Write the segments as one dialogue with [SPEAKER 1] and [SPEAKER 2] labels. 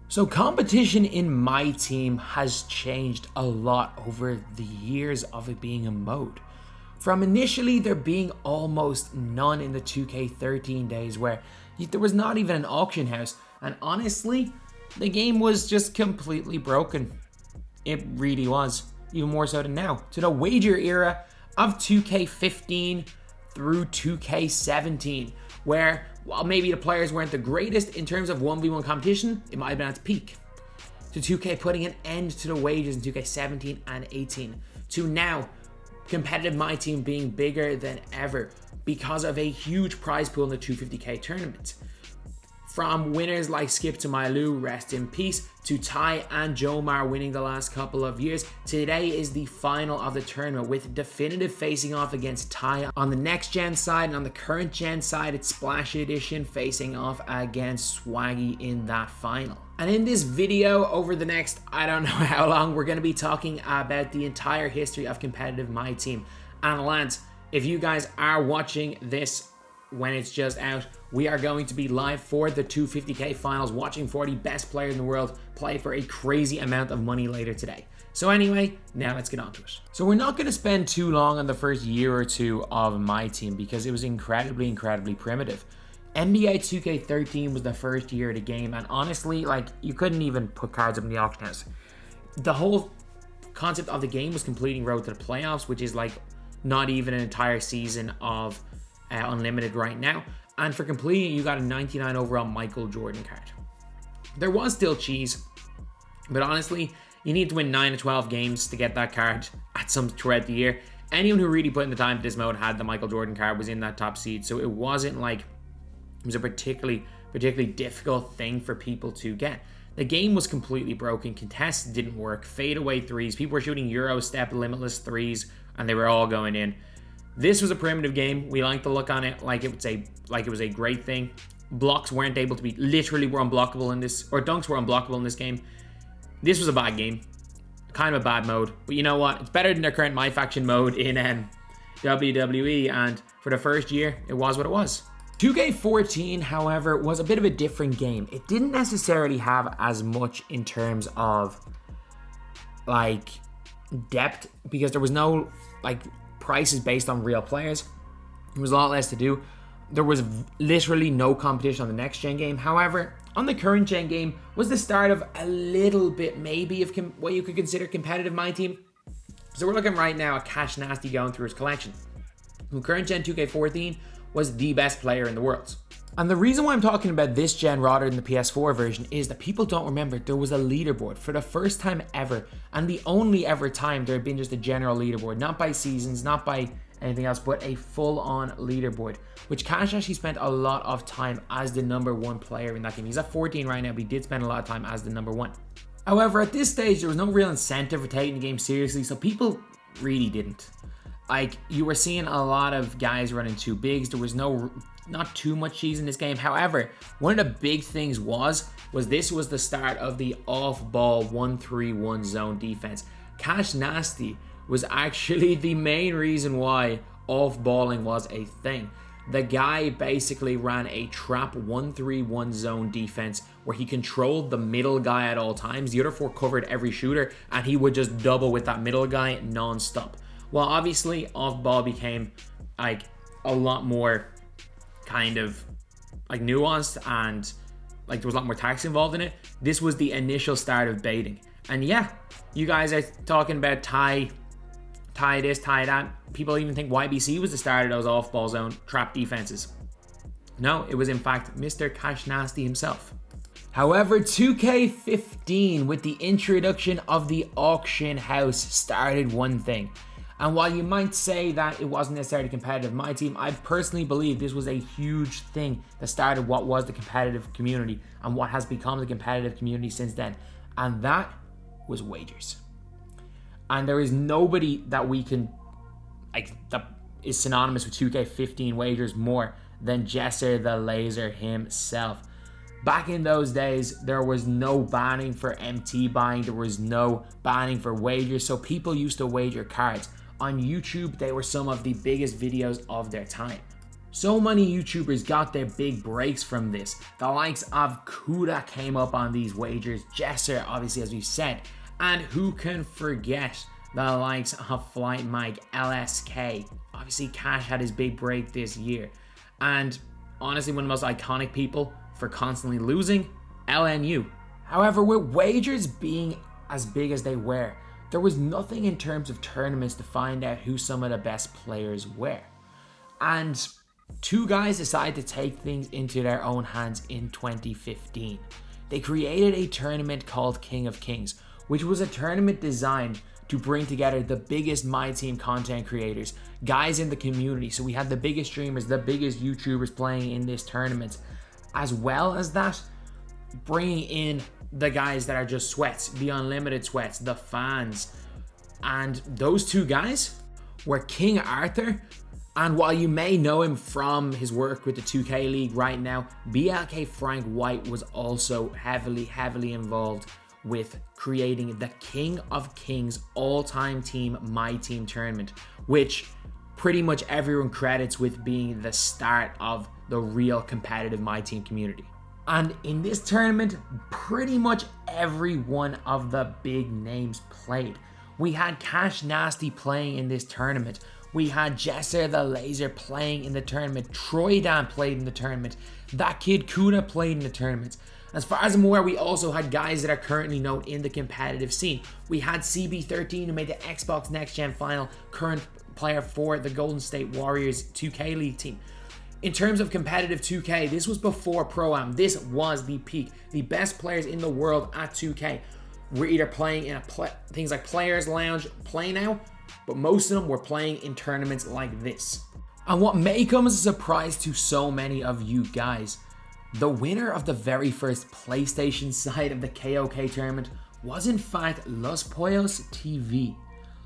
[SPEAKER 1] So competition in MyTEAM has changed a lot over the years of it being a mode. From initially there being almost none in the 2K13 days where there was not even an auction house, and honestly, the game was just completely broken. It really was, even more so than now. To the wager era of 2K15 through 2K17, where while maybe the players weren't the greatest in terms of 1v1 competition, it might have been at its peak. To 2K putting an end to the wagers in 2K17 and 18. To now, competitive MyTEAM being bigger than ever because of a huge prize pool in the 250k tournament. From winners like Skip to Mylou, rest in peace, to Ty and Jomar winning the last couple of years, today is the final of the tournament with Definitive facing off against Ty on the next gen side, and on the current gen side it's Splash Edition facing off against Swaggy in that final. And in this video over the next, I don't know how long, we're going to be talking about the entire history of competitive MyTEAM. And lads, if you guys are watching this when it's just out, we are going to be live for the 250k finals, watching 40 best players in the world play for a crazy amount of money later today. So anyway, now let's get on to it. So we're not going to spend too long on the first year or two of MyTEAM because it was incredibly primitive. NBA 2K13 was the first year of the game, and honestly, like, you couldn't even put cards up in the auction house. The whole concept of the game was completing road to the playoffs, which is like not even an entire season of Unlimited right now. And for completing it, you got a 99 overall Michael Jordan card. There was still cheese, but honestly, you need to win 9 to 12 games to get that card at some throughout the year. Anyone who really put in the time to this mode had the Michael Jordan card, was in that top seed, so it wasn't like it was a particularly difficult thing for people to get. The game was completely broken. Contests didn't work. Fadeaway threes. People were shooting Euro step limitless threes, and they were all going in. This was a primitive game. We like to look on it like it was a great thing. Blocks weren't able to be, literally were unblockable in this, or dunks were unblockable in this game. This was a bad game. Kind of a bad mode. But you know what? It's better than their current My Faction mode in WWE, and for the first year, it was what it was. 2K14, however, was a bit of a different game. It didn't necessarily have as much in terms of like depth, because there was no like prices based on real players. There was a lot less to do. There was literally no competition on the next gen game. However, on the current gen game was the start of a little bit maybe of what you could consider competitive MyTEAM. So we're looking right now at Cash Nasty going through his collection. From current gen 2K14 was the best player in the world. And the reason why I'm talking about this gen rather than the PS4 version is that people don't remember there was a leaderboard for the first time ever, and the only ever time there had been just a general leaderboard, not by seasons, not by anything else, but a full-on leaderboard, which Cash actually spent a lot of time as the #1 player in that game. He's at 14 right now, but he did spend a lot of time as the #1. However, at this stage, there was no real incentive for taking the game seriously, so people really didn't. Like, you were seeing a lot of guys running two bigs. There was not too much cheese in this game. However, one of the big things was this was the start of the off-ball 1-3-1 zone defense. Cash Nasty was actually the main reason why off-balling was a thing. The guy basically ran a trap 1-3-1 zone defense where he controlled the middle guy at all times. The other four covered every shooter, and he would just double with that middle guy non-stop. Well, obviously, off-ball became like a lot more kind of like nuanced, and like there was a lot more tactics involved in it. This was the initial start of baiting. And yeah, you guys are talking about tie this, tie that. People even think YBC was the start of those off-ball zone trap defenses. No, it was in fact Mr. Cash Nasty himself. However, 2K15 with the introduction of the auction house started one thing. And while you might say that it wasn't necessarily competitive MyTEAM, I personally believe this was a huge thing that started what was the competitive community and what has become the competitive community since then. And that was wagers. And there is nobody that we can, like, that is synonymous with 2K15 wagers more than Jesser the Laser himself. Back in those days, there was no banning for MT buying, there was no banning for wagers, so people used to wager cards. On YouTube, they were some of the biggest videos of their time. So many YouTubers got their big breaks from this. The likes of Kuda came up on these wagers, Jesser, obviously, as we've said, and who can forget the likes of Flight Mike, LSK. Obviously, Cash had his big break this year. And honestly, one of the most iconic people for constantly losing, LNU. However, with wagers being as big as they were, there was nothing in terms of tournaments to find out who some of the best players were. And two guys decided to take things into their own hands in 2015. They created a tournament called King of Kings, which was a tournament designed to bring together the biggest MyTEAM content creators, guys in the community. So we had the biggest streamers, the biggest YouTubers playing in this tournament, as well as that, bringing in the guys that are just sweats, the unlimited sweats, the fans. And those two guys were King Arthur, and while you may know him from his work with the 2K League right now, BLK Frank White was also heavily involved with creating the King of Kings all-time team MyTEAM tournament, which pretty much everyone credits with being the start of the real competitive MyTEAM community. And in this tournament, pretty much every one of the big names played. We had Cash Nasty playing in this tournament. We had Jesser the Laser playing in the tournament. Troydan played in the tournament. That kid Kuna played in the tournament. As far as I'm aware, we also had guys that are currently known in the competitive scene. We had CB13, who made the Xbox Next Gen final, current player for the Golden State Warriors 2K League team. In terms of competitive 2K, this was before Pro-Am. This was the peak. The best players in the world at 2K were either playing in things like Players Lounge, Play Now, but most of them were playing in tournaments like this. And what may come as a surprise to so many of you guys, the winner of the very first PlayStation side of the KOK tournament was in fact Los Pollos TV.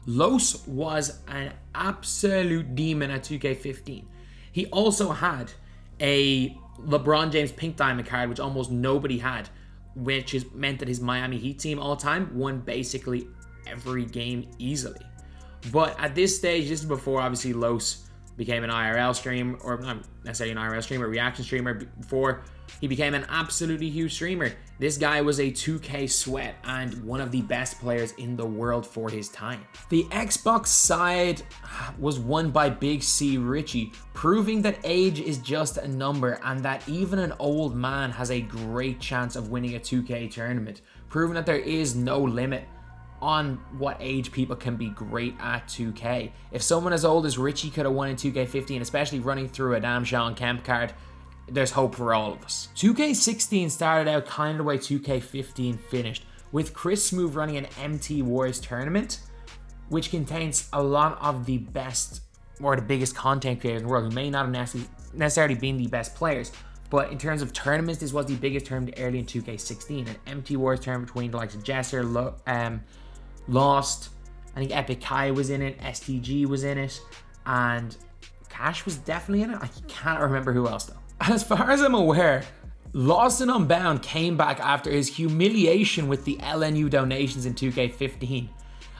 [SPEAKER 1] Los was an absolute demon at 2K15. He also had a LeBron James Pink Diamond card, which almost nobody had, which meant that his Miami Heat team all time won basically every game easily. But at this stage, this is before obviously Los became an IRL streamer, or not necessarily an IRL streamer, reaction streamer, before he became an absolutely huge streamer. This guy was a 2K sweat and one of the best players in the world for his time. The Xbox side was won by Big C Richie, proving that age is just a number and that even an old man has a great chance of winning a 2K tournament, proving that there is no limit on what age people can be great at 2K. If someone as old as Richie could have won in 2K15, especially running through a damn Sean Kemp card, there's hope for all of us. 2K16 started out kind of the way 2K15 finished, with Chris Smooth running an MT Wars tournament, which contains a lot of the best or the biggest content creators in the world who may not have necessarily been the best players. But in terms of tournaments, this was the biggest tournament early in 2K16. An MT Wars tournament between the likes of Jesser, Lost, I think Epic Kai was in it, STG was in it, and Cash was definitely in it. I can't remember who else though. As far as I'm aware, Lost and Unbound came back after his humiliation with the LNU donations in 2K15.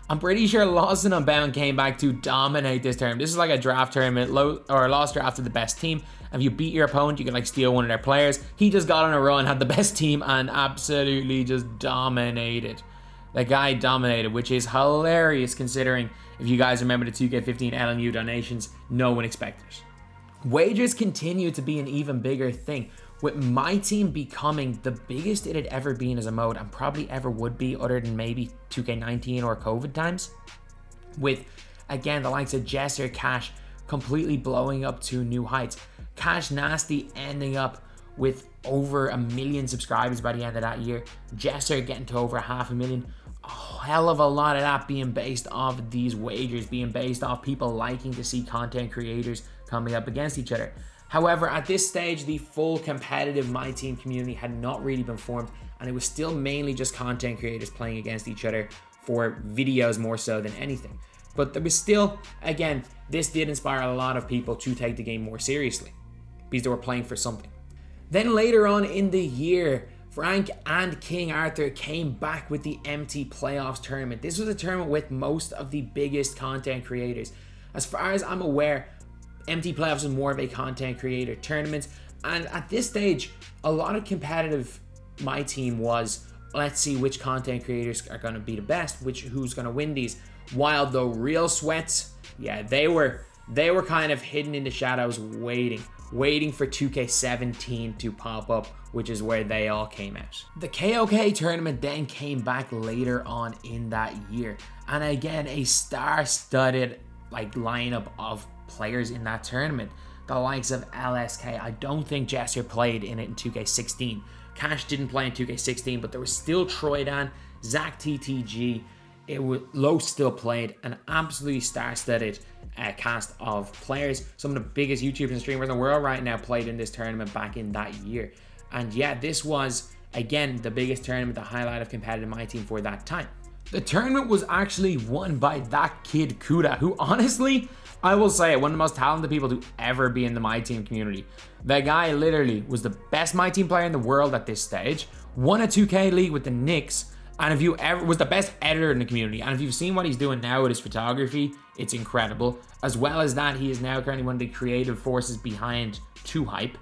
[SPEAKER 1] I'm pretty sure Lost and Unbound came back to dominate this tournament. This is like a draft tournament, Lost drafted the best team. If you beat your opponent, you can like steal one of their players. He just got on a run, had the best team, and absolutely just dominated. The guy dominated, which is hilarious considering, if you guys remember the 2K15 LNU donations, no one expected it. Wagers continue to be an even bigger thing, with MyTEAM becoming the biggest it had ever been as a mode, and probably ever would be other than maybe 2K19 or COVID times. With, again, the likes of Jesser, Cash completely blowing up to new heights. Cash Nasty ending up with over 1 million subscribers by the end of that year. Jesser getting to over 500,000. A hell of a lot of that being based off these wagers, being based off people liking to see content creators coming up against each other. However, at this stage, the full competitive MyTEAM community had not really been formed, and it was still mainly just content creators playing against each other for videos more so than anything. But there was still, again, this did inspire a lot of people to take the game more seriously because they were playing for something. Then later on in the year, Frank and King Arthur came back with the MT Playoffs tournament. This was a tournament with most of the biggest content creators. As far as I'm aware, MT Playoffs was more of a content creator tournament. And at this stage, a lot of competitive MyTEAM was, let's see which content creators are going to be the best, who's going to win these. While the real sweats, yeah, they were kind of hidden in the shadows, waiting for 2K17 to pop up, which is where they all came out. The KOK tournament then came back later on in that year, and again a star-studded lineup of players in that tournament. The likes of LSK. I don't think Jesser played in it in 2K16. Cash didn't play in 2K16, but there was still Troydan, Zach TTG. Low still played. An absolutely star-studded cast of players. Some of the biggest YouTubers and streamers in the world right now played in this tournament back in that year. And yeah, this was, again, the biggest tournament, the highlight of competitive MyTEAM for that time. The tournament was actually won by that kid Kuda, who honestly, I will say, one of the most talented people to ever be in the MyTEAM community. The guy literally was the best MyTEAM player in the world at this stage, won a 2K league with the Knicks, and if you ever was the best editor in the community. And if you've seen what he's doing now with his photography, it's incredible. As well as that, he is now currently one of the creative forces behind 2Hype.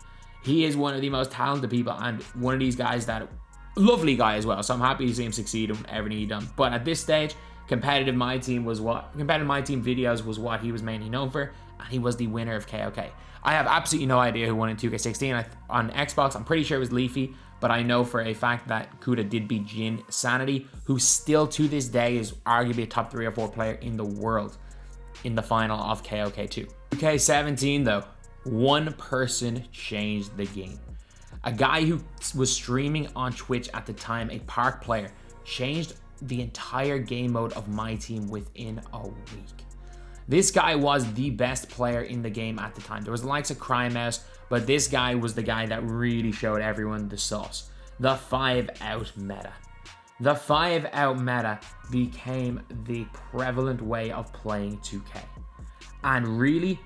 [SPEAKER 1] He is one of the most talented people and one of these guys that, lovely guy as well. So I'm happy to see him succeed in everything he done. But at this stage, competitive MyTEAM videos was what he was mainly known for, and he was the winner of KOK. I have absolutely no idea who won in 2K16. On Xbox, I'm pretty sure it was Leafy, but I know for a fact that Kuda did beat Jin Sanity, who still to this day is arguably a top 3 or 4 player in the world in the final of KOK2. 2K17 though, one person changed the game. A guy who was streaming on Twitch at the time, a Park player, changed the entire game mode of MyTEAM within a week. This guy was the best player in the game at the time. There was the likes of Crymouse, but this guy was the guy that really showed everyone the sauce. The 5-out meta. The 5-out meta became the prevalent way of playing 2K. And really,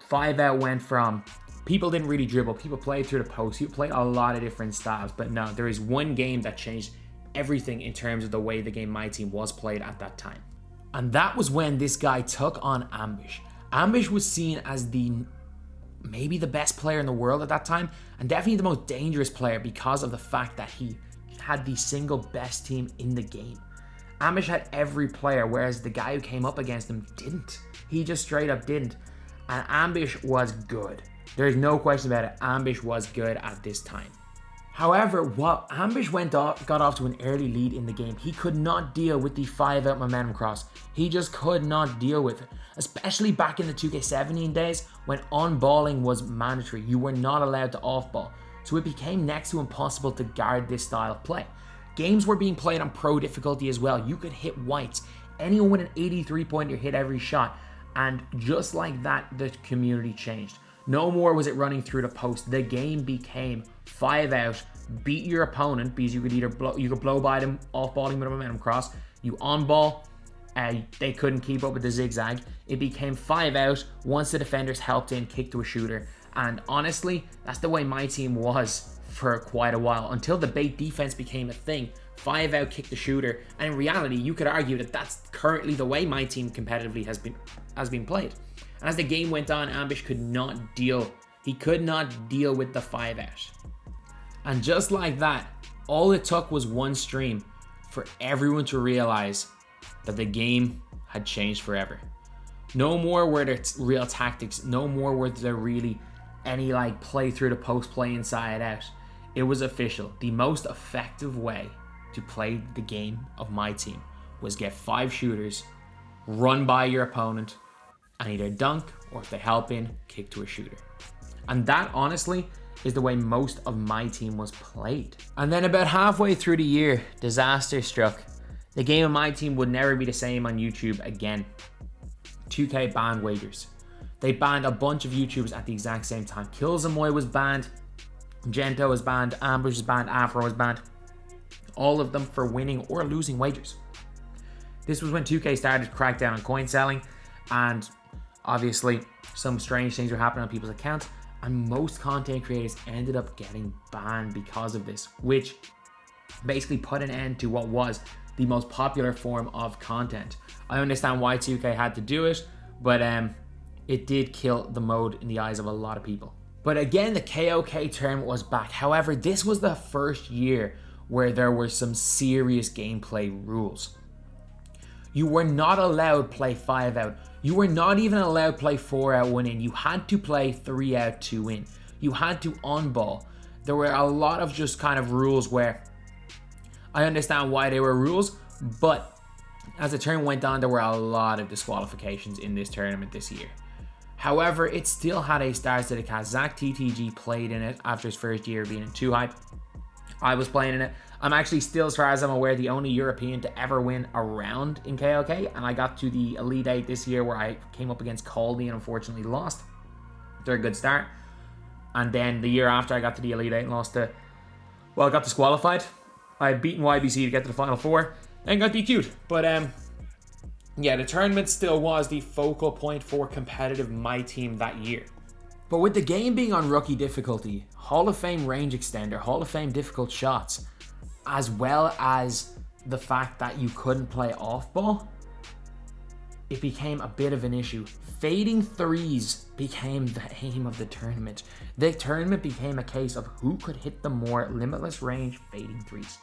[SPEAKER 1] 5-out went from, people didn't really dribble, people played through the post, people played a lot of different styles, but no, there is one game that changed everything in terms of the way the game MyTEAM was played at that time. And that was when this guy took on Ambush. Ambush was seen as maybe the best player in the world at that time, and definitely the most dangerous player because of the fact that he had the single best team in the game. Ambush had every player, whereas the guy who came up against him didn't. He just straight up didn't. And Ambush was good. There's no question about it. Ambush was good at this time. However, while Ambush got off to an early lead in the game, he could not deal with the 5-out momentum cross. He just could not deal with it, especially back in the 2K17 days when on-balling was mandatory. You were not allowed to off-ball, so it became next to impossible to guard this style of play. Games were being played on pro difficulty as well. You could hit whites. Anyone with an 83-pointer hit every shot, and just like that, the community changed. No more was it running through the post. The game became 5-out, beat your opponent because you could either blow by them off balling with a momentum cross. You on ball, they couldn't keep up with the zigzag. It became 5-out once the defenders helped in, kick to a shooter. And honestly, that's the way MyTEAM was for quite a while until the bait defense became a thing. 5-out, kick the shooter, and in reality, you could argue that that's currently the way MyTEAM competitively has been played. And as the game went on, Ambush could not deal. He could not deal with the 5-out. And just like that, all it took was one stream for everyone to realize that the game had changed forever. No more were there real tactics. No more were there really any play through the post, play inside out. It was official. The most effective way to play the game of MyTEAM was get 5 shooters, run by your opponent, and either dunk, or if they help in, kick to a shooter. And that, honestly, is the way most of MyTEAM was played. And then about halfway through the year, disaster struck. The game of MyTEAM would never be the same on YouTube again. 2K banned wagers. They banned a bunch of YouTubers at the exact same time. Killzamoy was banned, Gento was banned, Ambush was banned, Afro was banned. All of them for winning or losing wagers. This was when 2K started to crack down on coin selling, and obviously some strange things were happening on people's accounts, and most content creators ended up getting banned because of this, which basically put an end to what was the most popular form of content. I understand why 2K had to do it, but it did kill the mode in the eyes of a lot of people. But again, the KOK tournament was back. However, this was the first year where there were some serious gameplay rules. You were not allowed to play 5 out. You were not even allowed to play 4 out, 1 in. You had to play 3 out, 2 in. You had to on-ball. There were a lot of just kind of rules where I understand why they were rules, but as the tournament went on, there were a lot of disqualifications in this tournament this year. However, it still had a stars to the cast. Zach TTG played in it after his first year being in 2 Hype. I was playing in it. I'm actually still, as far as I'm aware, the only European to ever win a round in KOK, and I got to the Elite 8 this year where I came up against Caldy and unfortunately lost. They're a good start. And then the year after, I got to the Elite 8 and lost to, well, I got disqualified. I had beaten YBC to get to the Final 4 and got DQ'd. But yeah, the tournament still was the focal point for competitive MyTEAM that year. But with the game being on rookie difficulty, Hall of Fame range extender, Hall of Fame difficult shots, as well as the fact that you couldn't play off ball, it became a bit of an issue. Fading threes became the aim of the tournament. The tournament became a case of who could hit the more limitless range fading threes.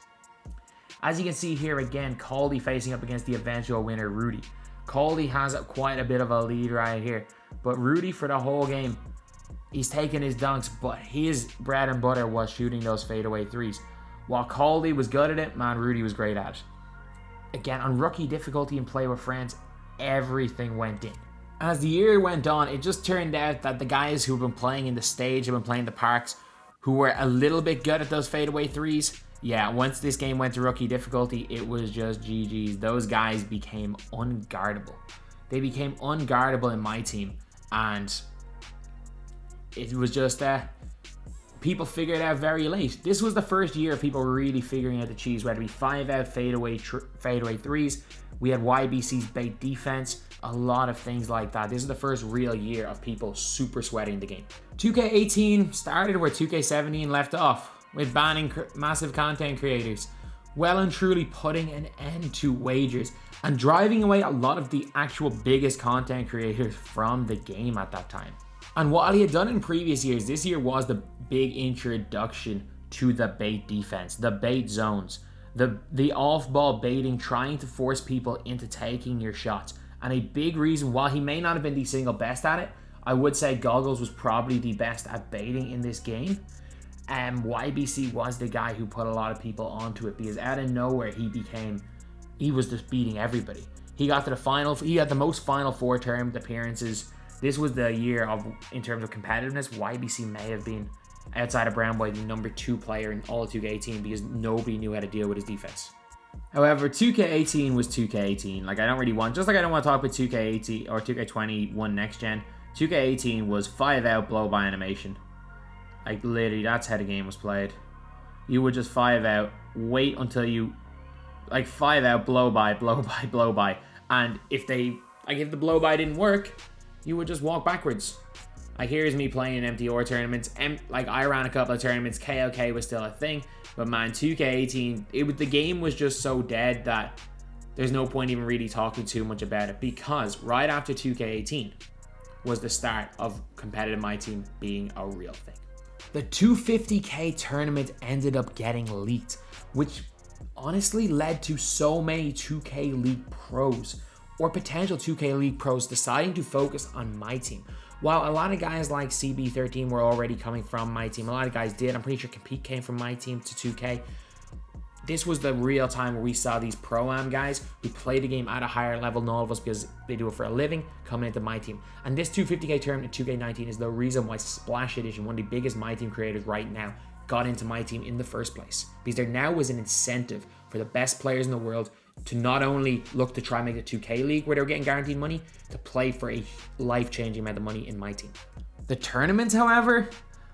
[SPEAKER 1] As you can see here again, Caldy facing up against the eventual winner, Rudy. Caldy has quite a bit of a lead right here, but Rudy for the whole game, he's taking his dunks, but his bread and butter was shooting those fadeaway threes. While Caldy was good at it, man, Rudy was great at it. Again, on rookie difficulty and play with friends, everything went in. As the year went on, it just turned out that the guys who've been playing in the stage, have been playing the parks, who were a little bit good at those fadeaway threes, yeah, once this game went to rookie difficulty, it was just GG's. Those guys became unguardable. They became unguardable in MyTEAM, and it was just people figured it out very late. This was the first year of people really figuring out the cheese, whether it be 5 out fadeaway threes. We had YBC's bait defense, a lot of things like that. This is the first real year of people super sweating the game. 2K18 started where 2K17 left off, with banning massive content creators, well and truly putting an end to wagers and driving away a lot of the actual biggest content creators from the game at that time. And what he had done in previous years, this year was the big introduction to the bait defense, the bait zones, the off-ball baiting, trying to force people into taking your shots. And a big reason, while he may not have been the single best at it, I would say Goggles was probably the best at baiting in this game. YBC was the guy who put a lot of people onto it, because out of nowhere he was just beating everybody. He got to the final, he had the most Final Four tournament appearances. This was the year of, in terms of competitiveness, YBC may have been, outside of Brown Boy, the number 2 player in all of 2K18 because nobody knew how to deal with his defense. However, 2K18 was 2K18. Like, I don't want to talk about 2K18 or 2K21 next gen. 2K18 was 5 out blow by animation. Like, literally, that's how the game was played. You would just 5 out, wait until you, like, 5 out, blow by, blow by, blow by. And if the blow by didn't work, you would just walk backwards. Like, here's me playing MTR tournaments. Like, I ran a couple of tournaments. KOK was still a thing. But man, 2K18, the game was just so dead that there's no point even really talking too much about it. Because right after 2K18 was the start of competitive MyTEAM being a real thing. The 250k tournament ended up getting leaked, which honestly led to so many 2K League pros or potential 2K League pros deciding to focus on MyTEAM. While a lot of guys like CB13 were already coming from MyTEAM, a lot of guys did. I'm pretty sure Compete came from MyTEAM to 2K. This was the real time where we saw these Pro-Am guys who play the game at a higher level than all of us because they do it for a living, coming into MyTEAM. And this 250k tournament in 2K19 is the reason why Splash Edition, one of the biggest MyTEAM creators right now, got into MyTEAM in the first place. Because there now was an incentive for the best players in the world to not only look to try and make the 2K League where they were getting guaranteed money, to play for a life-changing amount of money in MyTEAM. The tournament, however,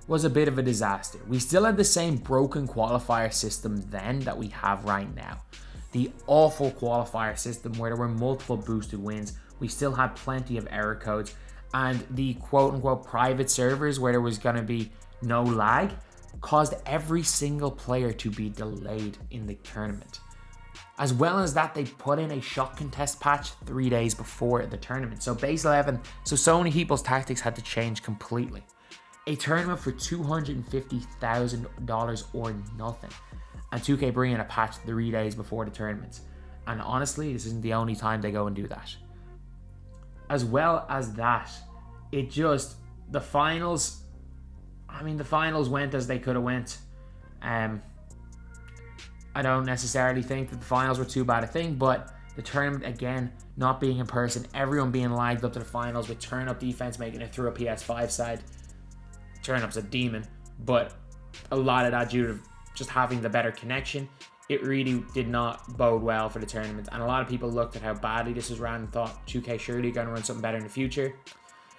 [SPEAKER 1] was a bit of a disaster. We still had the same broken qualifier system then that we have right now. The awful qualifier system where there were multiple boosted wins. We still had plenty of error codes, and the quote-unquote private servers where there was going to be no lag caused every single player to be delayed in the tournament. As well as that, they put in a shot contest patch 3 days before the tournament. So base 11, so many people's tactics had to change completely. A tournament for $250,000 or nothing. And 2K bring in a patch 3 days before the tournaments. And honestly, this isn't the only time they go and do that. As well as that, the finals went as they could have went. I don't necessarily think that the finals were too bad a thing, but the tournament, again, not being in person, everyone being lagged up to the finals with turn-up defense making it through a PS5 side. Turn-up's a demon, but a lot of that due to just having the better connection. It really did not bode well for the tournament, and a lot of people looked at how badly this was ran and thought 2K surely going to run something better in the future.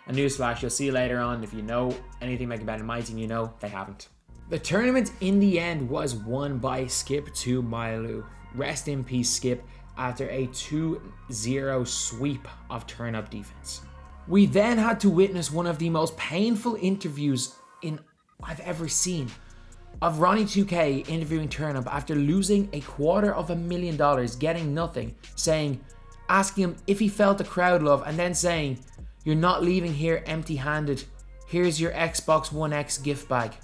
[SPEAKER 1] A newsflash, you'll see later on, if you know anything making better than MyTEAM, you know they haven't. The tournament in the end was won by Skip2Mylu. Rest in peace, Skip, after a 2-0 sweep of turn-up defense. We then had to witness one of the most painful interviews I've ever seen of Ronnie2K interviewing Turnup after losing $250,000, getting nothing, asking him if he felt the crowd love, and then saying, "You're not leaving here empty-handed. Here's your Xbox One X gift bag."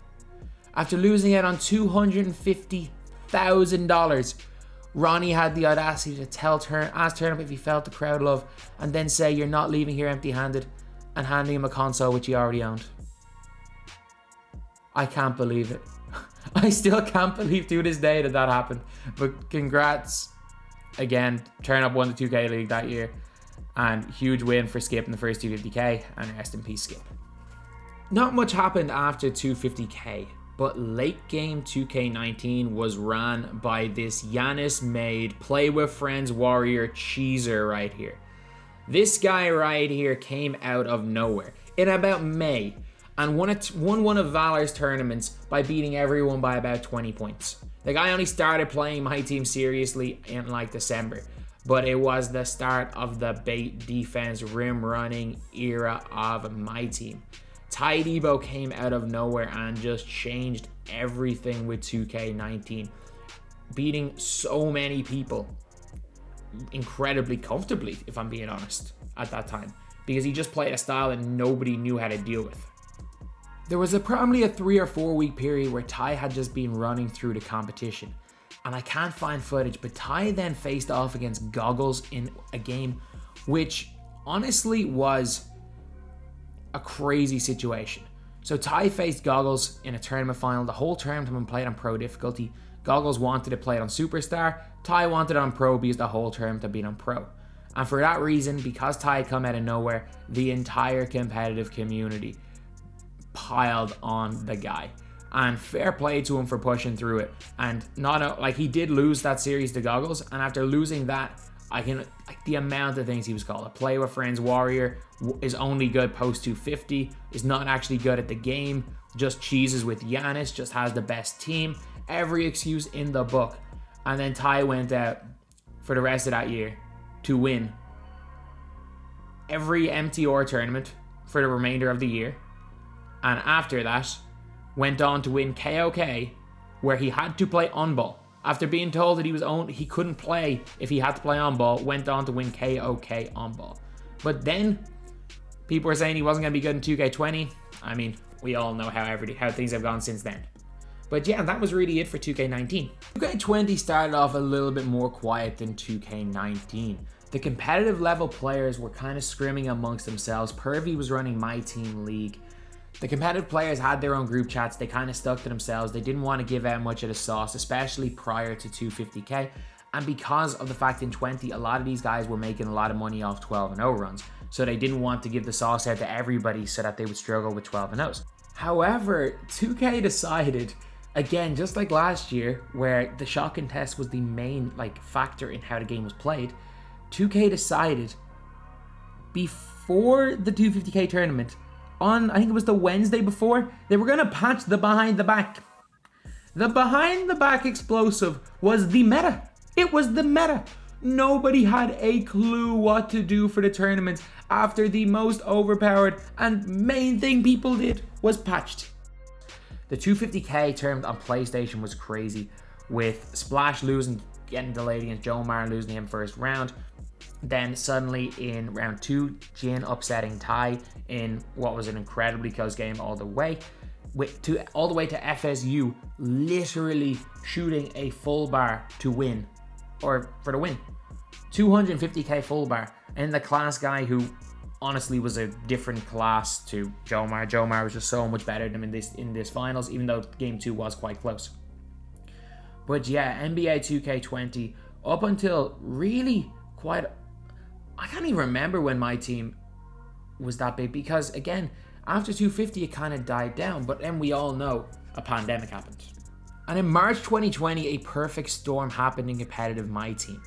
[SPEAKER 1] After losing out on $250,000, Ronnie had the audacity to ask Turnup if he felt the crowd love, and then say, "You're not leaving here empty-handed," and handing him a console which he already owned. I can't believe it. I still can't believe to this day that happened. But congrats again. Turnup won the 2K League that year, and huge win for Skip in the first 250k, and rest in peace, Skip. Not much happened after 250k, but late game 2K19 was ran by this Giannis made play with friends warrior cheeser right here. This guy right here came out of nowhere in about May and won one of Valor's tournaments by beating everyone by about 20 points. The guy only started playing MyTEAM seriously in like December, but it was the start of the bait defense rim running era of MyTEAM. Tydebo came out of nowhere and just changed everything with 2K19, beating so many people incredibly comfortably, if I'm being honest, at that time, because he just played a style that nobody knew how to deal with. There was probably a 3 or 4 week period where Ty had just been running through the competition, and I can't find footage, but Ty then faced off against Goggles in a game which honestly was a crazy situation. So Ty faced Goggles in a tournament final. The whole tournament had been played on pro difficulty. Goggles wanted to play it on Superstar. Ty wanted it on pro because the whole tournament had been on pro. And for that reason, because Ty had come out of nowhere, the entire competitive community piled on the guy. And fair play to him for pushing through it. And he did lose that series to Goggles, and after losing that, the amount of things he was called a play with friends warrior, is only good post 250, is not actually good at the game, just cheeses with Giannis, just has the best team, every excuse in the book. And then Ty went out for the rest of that year to win every MTR tournament for the remainder of the year, and after that went on to win KOK, where he had to play on ball. After being told that he couldn't play if he had to play on ball, went on to win KOK on ball. But then people were saying he wasn't going to be good in 2K20. I mean, we all know how things have gone since then. But yeah, that was really it for 2K19. 2K20 started off a little bit more quiet than 2K19. The competitive level players were kind of scrimming amongst themselves. Pervy was running MyTEAM League. The competitive players had their own group chats. They kind of stuck to themselves. They didn't want to give out much of the sauce, especially prior to 250k. And because of the fact in 20, a lot of these guys were making a lot of money off 12-0 runs. So they didn't want to give the sauce out to everybody so that they would struggle with 12-0s. However, 2K decided, again, just like last year, where the shot contest was the main factor in how the game was played, 2K decided before the 250k tournament, I think it was the Wednesday before, they were going to patch the behind the back. The behind the back explosive was the meta. It was the meta. Nobody had a clue what to do for the tournament after the most overpowered and main thing people did was patched. The 250k tournament on PlayStation was crazy, with Splash losing getting delayed against Jomar, losing him first round. Then suddenly in round 2, Jin upsetting Ty in what was an incredibly close game all the way to FSU literally shooting a full bar to win, or for the win. 250k full bar. And the class guy who honestly was a different class to Jomar. Jomar was just so much better than him in this finals, even though game 2 was quite close. But yeah, NBA 2K20 up until really quite, I can't even remember when MyTEAM was that big, because again, after 250 it kind of died down, but then we all know a pandemic happened. And in March 2020, a perfect storm happened in competitive MyTEAM.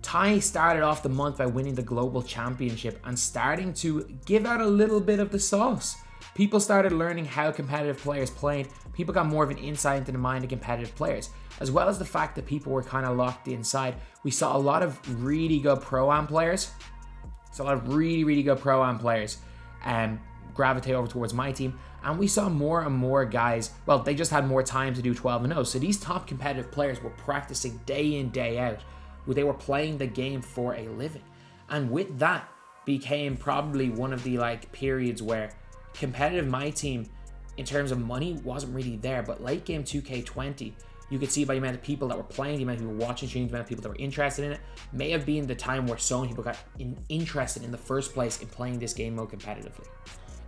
[SPEAKER 1] Ty started off the month by winning the global championship and starting to give out a little bit of the sauce. People started learning how competitive players played. People got more of an insight into the mind of competitive players, as well as the fact that people were kind of locked inside. We saw a lot of really good Pro-Am players. So a lot of really good Pro-Am players gravitate over towards MyTEAM. And we saw more and more guys, well, they just had more time to do 12-0. So these top competitive players were practicing day in, day out. They were playing the game for a living. And with that became probably one of the periods where competitive MyTEAM in terms of money wasn't really there, but late game 2K20, you could see by the amount of people that were playing, the amount of people watching streams, the amount of people that were interested in it, may have been the time where so many people got interested in the first place in playing this game mode competitively.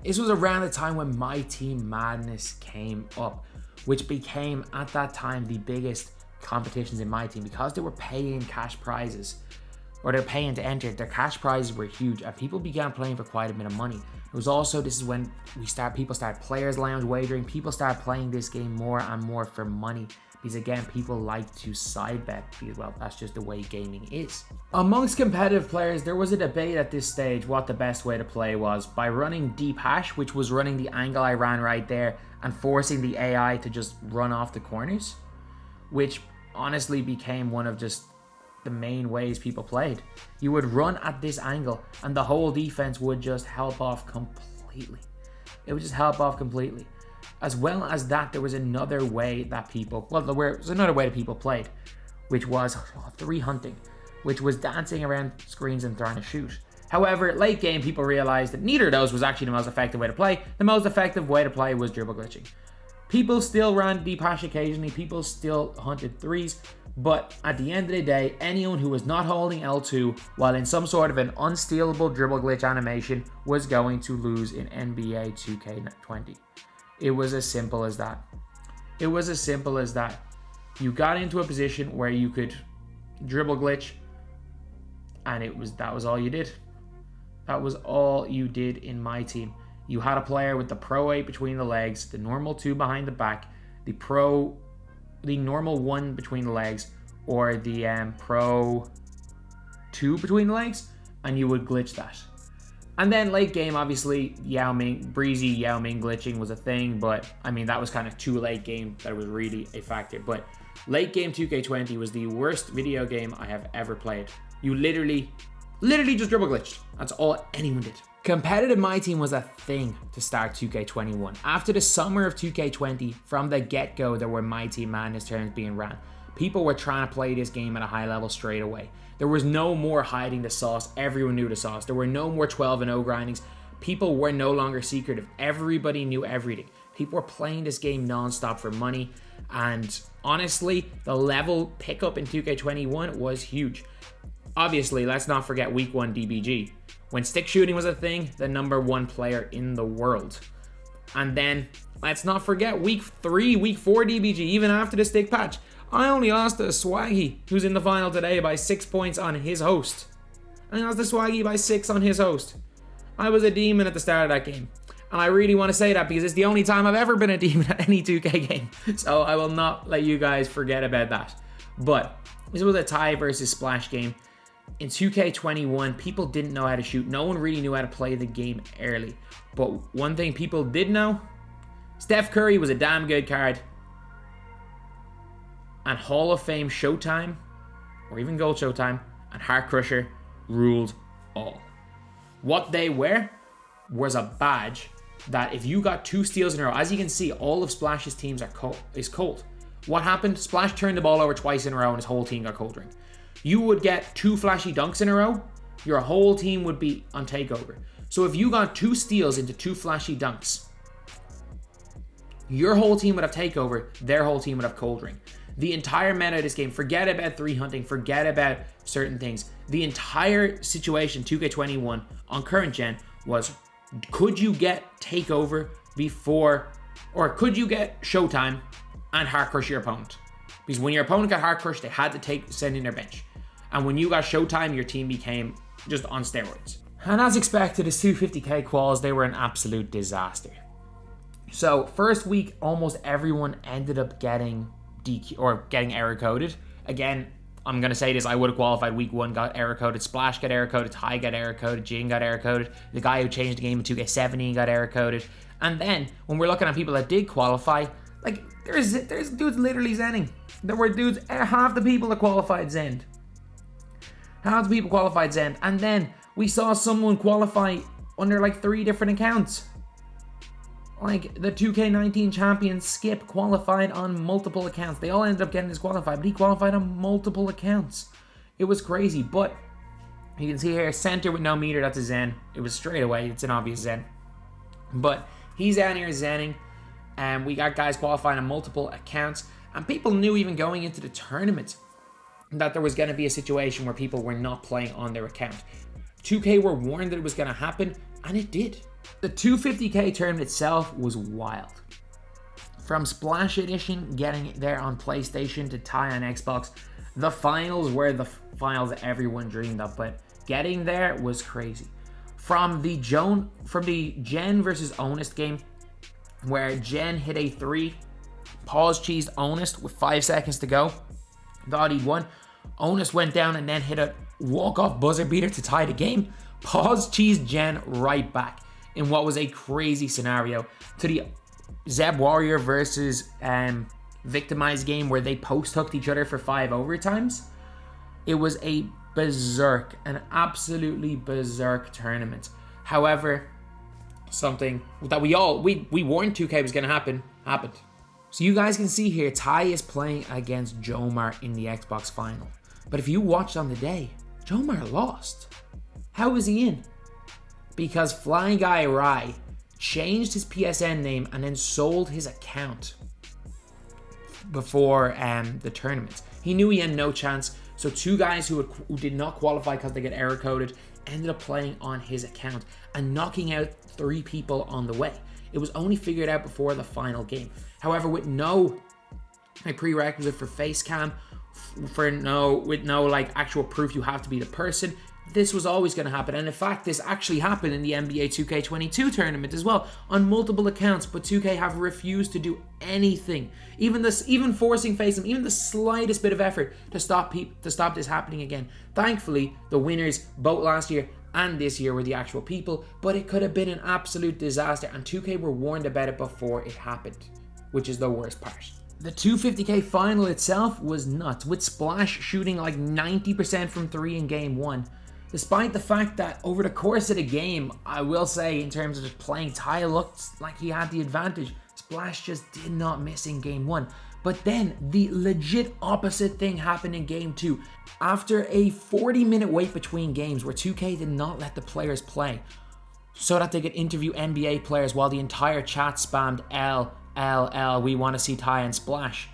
[SPEAKER 1] This was around the time when MyTEAM Madness came up, which became at that time the biggest competitions in MyTEAM, because they were paying cash prizes, or they're paying to enter. Their cash prizes were huge, and people began playing for quite a bit of money. It was also, this is when people started players lounge wagering. People started playing this game more and more for money, because again, people like to side bet, because well, that's just the way gaming is. Amongst competitive players, there was a debate at this stage what the best way to play was, by running deep hash, which was running the angle I ran right there and forcing the AI to just run off the corners, which honestly became one of just the main ways people played. You would run at this angle and the whole defense would just help off completely. It would just help off completely. As well as that, there was another way that people, well, there was another way that people played, which was 3 hunting, which was dancing around screens and trying to shoot. However, late game, people realized that neither of those was actually the most effective way to play. The most effective way to play was dribble glitching. People still ran deep hash occasionally, people still hunted threes, but at the end of the day, anyone who was not holding L2 while in some sort of an unstealable dribble glitch animation was going to lose in NBA 2K20. It was as simple as that. It was as simple as that. You got into a position where you could dribble glitch, and that was all you did. That was all you did in MyTEAM. You had a player with the Pro 8 between the legs, the normal 2 behind the back, the normal 1 between the legs, or the Pro 2 between the legs, and you would glitch that. And then late game, obviously, breezy Yao Ming glitching was a thing, but I mean, that was kind of too late game that it was really a factor. But late game 2K20 was the worst video game I have ever played. You literally just dribble glitched. That's all anyone did. Competitive MyTEAM was a thing to start 2K21. After the summer of 2K20, from the get-go, there were MyTEAM Madness tournaments being ran. People were trying to play this game at a high level straight away. There was no more hiding the sauce. Everyone knew the sauce. There were no more 12-0 grindings. People were no longer secretive. Everybody knew everything. People were playing this game non-stop for money. And honestly, the level pickup in 2K21 was huge. Obviously, let's not forget week 1 DBG. When stick shooting was a thing, the #1 player in the world. And then, let's not forget week 3, week 4 DBG, even after the stick patch. I only lost to Swaggy, who's in the final today, by 6 points on his host. I lost to Swaggy by 6 on his host. I was a demon at the start of that game. And I really want to say that because it's the only time I've ever been a demon at any 2K game. So I will not let you guys forget about that. But this was a Ty versus Splash game. In 2K21, people didn't know how to shoot. No one really knew how to play the game early. But one thing people did know, Steph Curry was a damn good card. And Hall of Fame Showtime, or even Gold Showtime, and Heart Crusher ruled all. What they were was a badge that if you got 2 steals in a row, as you can see, all of Splash's teams is cold. What happened? Splash turned the ball over twice in a row and his whole team got cold ring. You would get 2 flashy dunks in a row, your whole team would be on takeover. So if you got 2 steals into 2 flashy dunks, your whole team would have takeover, their whole team would have cold ring. The entire meta of this game, forget about 3 hunting, forget about certain things. The entire situation, 2K21 on current gen, was could you get takeover before, or could you get showtime and hard crush your opponent? Because when your opponent got hard crushed, they had to send in their bench. And when you got showtime, your team became just on steroids. And as expected, as 250k quals, they were an absolute disaster. So first week, almost everyone ended up getting DQ or getting error coded. Again, I'm gonna say this: I would have qualified week 1, got error coded. Splash got error coded. Ty got error coded. Jin got error coded. The guy who changed the game in 2K17 got error coded. And then when we're looking at people that did qualify, like there's dudes literally zenning. There were dudes, half the people that qualified zenned. Half the people qualified zenned. And then we saw someone qualify under like 3 different accounts. Like the 2K19 champion Skip qualified on multiple accounts. They all ended up getting disqualified, but he qualified on multiple accounts. It was crazy, but you can see here, center with no meter, that's a zen. It was straight away, it's an obvious zen. But he's down here zenning, and we got guys qualifying on multiple accounts, and people knew even going into the tournament that there was going to be a situation where people were not playing on their account. 2K were warned that it was going to happen, and it did. The 250k tournament itself was wild. From Splash Edition getting it there on PlayStation to Ty on Xbox, the finals were the finals that everyone dreamed of, but getting there was crazy. From the Gen versus Honest game, where Gen hit a 3, pause cheesed Honest with 5 seconds to go, thought he'd won. Honest went down and then hit a walk-off buzzer beater to tie the game. Pause cheesed Gen right back in what was a crazy scenario to the Zeb Warrior versus Victimized game where they post-hooked each other for 5 overtimes. It was an absolutely berserk tournament. However, something that we warned 2K was going to happen, happened. So you guys can see here, Ty is playing against Jomar in the Xbox final. But if you watched on the day, Jomar lost. How was he in? Because Flying Guy Rai changed his PSN name and then sold his account before the tournament. He knew he had no chance, so 2 guys who did not qualify because they get error coded ended up playing on his account and knocking out 3 people on the way. It was only figured out before the final game. However, with no prerequisite for face cam, with no like actual proof you have to be the person, this was always going to happen. And in fact, this actually happened in the NBA 2K22 tournament as well on multiple accounts, but 2K have refused to do anything, even forcing FaceTime, even the slightest bit of effort to stop this happening again. Thankfully, the winners both last year and this year were the actual people, but it could have been an absolute disaster, and 2K were warned about it before it happened, which is the worst part. The 250k final itself was nuts, with Splash shooting like 90% from 3 in game 1. Despite the fact that over the course of the game, I will say in terms of just playing, Ty looked like he had the advantage. Splash just did not miss in game 1. But then the legit opposite thing happened in game 2. After a 40-minute wait between games where 2K did not let the players play so that they could interview NBA players while the entire chat spammed L, we want to see Ty and Splash.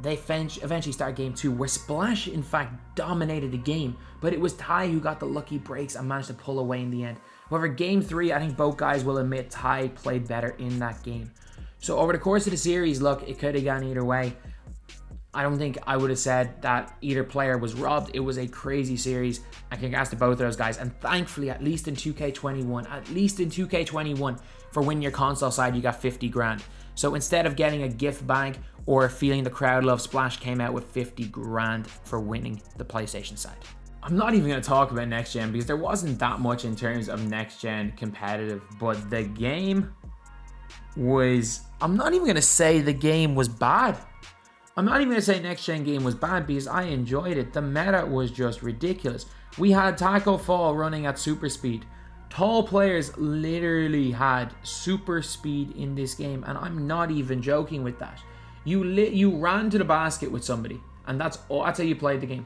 [SPEAKER 1] They eventually started game 2 where Splash in fact dominated the game, but it was Ty who got the lucky breaks and managed to pull away in the end. However, game 3, I think both guys will admit Ty played better in that game. So over the course of the series, look, it could have gone either way. I don't think I would have said that either player was robbed. It was a crazy series, and congrats to both of those guys. And thankfully, at least in 2K21, for winning your console side, you got 50 grand. So instead of getting a gift bag or feeling the crowd love, Splash came out with 50 grand for winning the PlayStation side. I'm not even going to talk about next gen because there wasn't that much in terms of next gen competitive, but the game was, I'm not even going to say the game was bad. I'm not even going to say next gen game was bad because I enjoyed it. The meta was just ridiculous. We had Taco Fall running at super speed. Tall players literally had super speed in this game, and I'm not even joking with that. You ran to the basket with somebody, and that's how you played the game.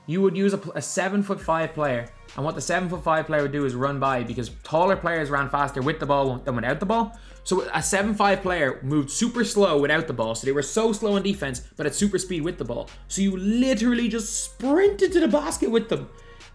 [SPEAKER 1] You would use a 7'5" player, and what the 7'5" player would do is run by, because taller players ran faster with the ball than without the ball. So a 7'5" player moved super slow without the ball, so they were so slow on defense, but at super speed with the ball. So you literally just sprinted to the basket with them.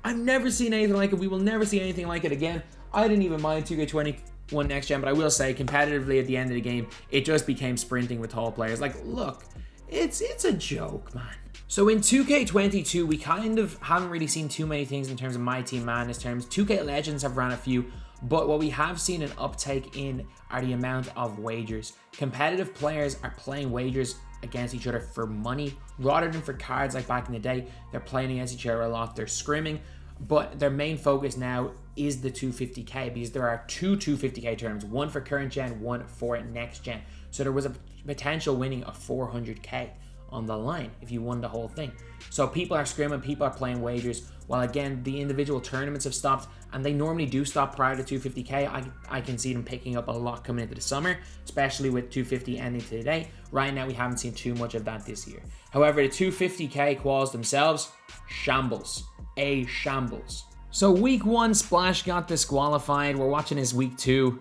[SPEAKER 1] I've never seen anything like it. We will never see anything like it again. I didn't even mind 2K21 Next Gen, but I will say, competitively at the end of the game, it just became sprinting with tall players. Like, look, it's a joke, man. So in 2K22, we kind of haven't really seen too many things in terms of MyTEAM Madness terms. 2K Legends have ran a few, but what we have seen an uptake in are the amount of wagers. Competitive players are playing wagers against each other for money rather than for cards like back in the day. They're playing against each other a lot, they're scrimming, but their main focus now is the 250k, because there are two 250k tournaments, one for current gen, one for next gen. So there was a potential winning of 400k on the line if you won the whole thing. So people are scrimming, people are playing wagers, while again the individual tournaments have stopped, and they normally do stop prior to 250k. I can see them picking up a lot coming into the summer, especially with 250 ending today. Right now we haven't seen too much of that this year. However, the 250k quals themselves, shambles. A shambles. So week 1, Splash got disqualified. We're watching his week 2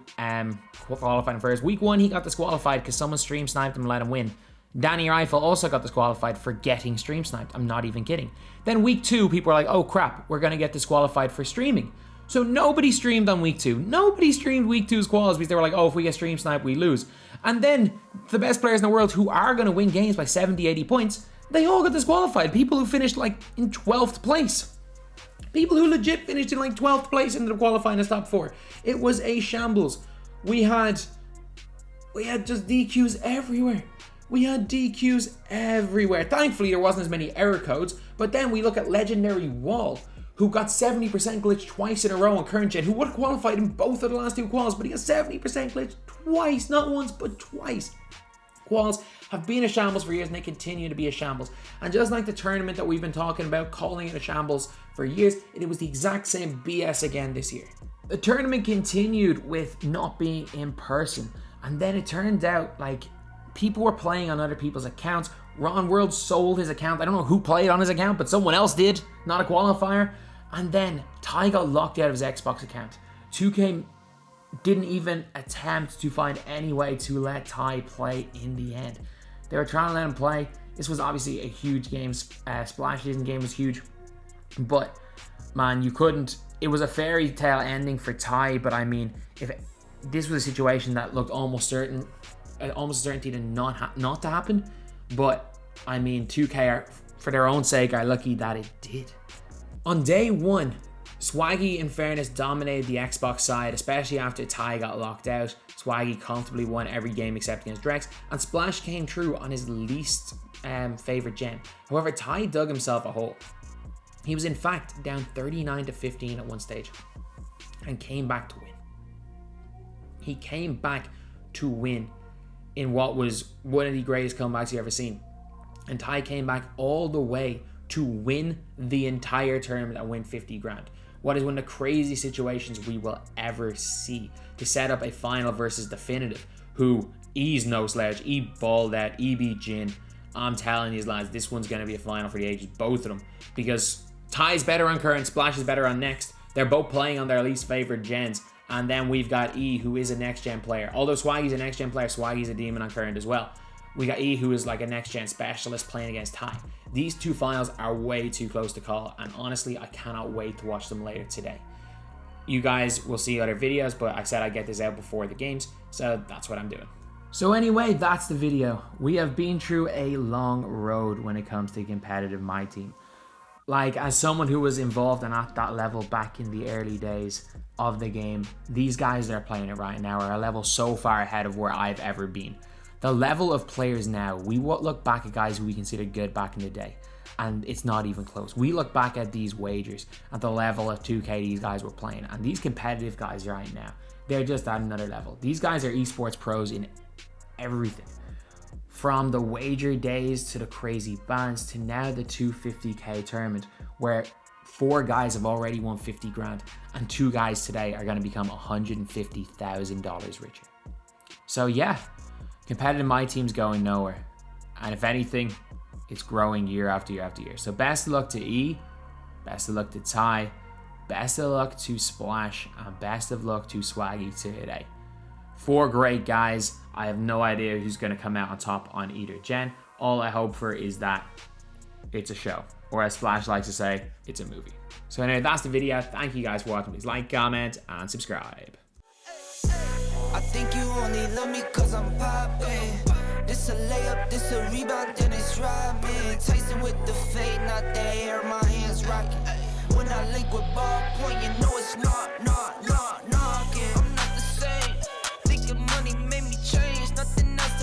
[SPEAKER 1] qualifying first. Week 1, he got disqualified because someone stream sniped him and let him win. Danny Rifle also got disqualified for getting stream sniped. I'm not even kidding. Then week 2, people are like, oh crap, we're gonna get disqualified for streaming. So nobody streamed on week 2. Nobody streamed week 2's quals because they were like, oh, if we get stream sniped, we lose. And then the best players in the world who are gonna win games by 70, 80 points, they all got disqualified. People who finished like in 12th place. People who legit finished in like 12th place in the qualifying as top 4. It was a shambles. We had just DQs everywhere. We had DQs everywhere. Thankfully, there wasn't as many error codes. But then we look at Legendary Wall, who got 70% glitch twice in a row on current gen, who would have qualified in both of the last 2 quals, but he got 70% glitch twice, not once, but twice. Quals have been a shambles for years, and they continue to be a shambles. And just like the tournament that we've been talking about, calling it a shambles for years, it was the exact same BS again this year. The tournament continued with not being in person, and then it turned out like people were playing on other people's accounts. Ron World sold his account. I don't know who played on his account, but someone else did, not a qualifier. And then Ty got locked out of his Xbox account. 2K didn't even attempt to find any way to let Ty play in the end. They were trying to let him play. This was obviously a huge game. Splash season game was huge. But, man, you couldn't. It was a fairy tale ending for Ty, but I mean, if this was a situation that looked almost a certainty to not to happen. But, I mean, 2K, are, for their own sake, are lucky that it did. On day 1, Swaggy, in fairness, dominated the Xbox side, especially after Ty got locked out. Swaggy comfortably won every game except against Drex, and Splash came true on his least favorite gen. However, Ty dug himself a hole. He was in fact down 39-15 at one stage and came back to win. He came back to win in what was one of the greatest comebacks you've ever seen. And Ty came back all the way to win the entire tournament and win 50 grand. What is one of the crazy situations we will ever see, to set up a final versus Definitive, who he's no slouch, he balled out, he beat Jin. I'm telling you lads, this one's going to be a final for the ages, both of them, because Ty's better on current, Splash is better on next. They're both playing on their least favorite gens. And then we've got E, who is a next gen player. Although Swaggy's a next gen player, Swaggy's a demon on current as well. We got E, who is like a next gen specialist playing against Ty. These 2 finals are way too close to call, and honestly, I cannot wait to watch them later today. You guys will see other videos, but I said I'd get this out before the games, so that's what I'm doing. So anyway, that's the video. We have been through a long road when it comes to competitive MyTEAM. Like, as someone who was involved and at that level back in the early days of the game, these guys that are playing it right now are a level so far ahead of where I've ever been. The level of players now, we look back at guys who we considered good back in the day, and it's not even close. We look back at these wagers, at the level of 2K these guys were playing, and these competitive guys right now, they're just at another level. These guys are esports pros in everything. From the wager days to the crazy bans to now the 250k tournament, where 4 guys have already won 50 grand and 2 guys today are going to become $150,000 richer. So yeah, competitive MyTEAM's going nowhere. And if anything, it's growing year after year after year. So best of luck to E, best of luck to Ty, best of luck to Splash, and best of luck to Swaggy today. 4 great guys. I have no idea who's going to come out on top on either gen. All I hope for is that it's a show, or as Splash likes to say, it's a movie. So anyway, that's the video. Thank you guys for watching. Please like, comment, and subscribe.
[SPEAKER 2] I think you only love me cause I'm poppin'. This a layup, this a rebound, then it's robbing. Tyson with the fade, not the hair, my hands rocking. When I link with ball point, you know it's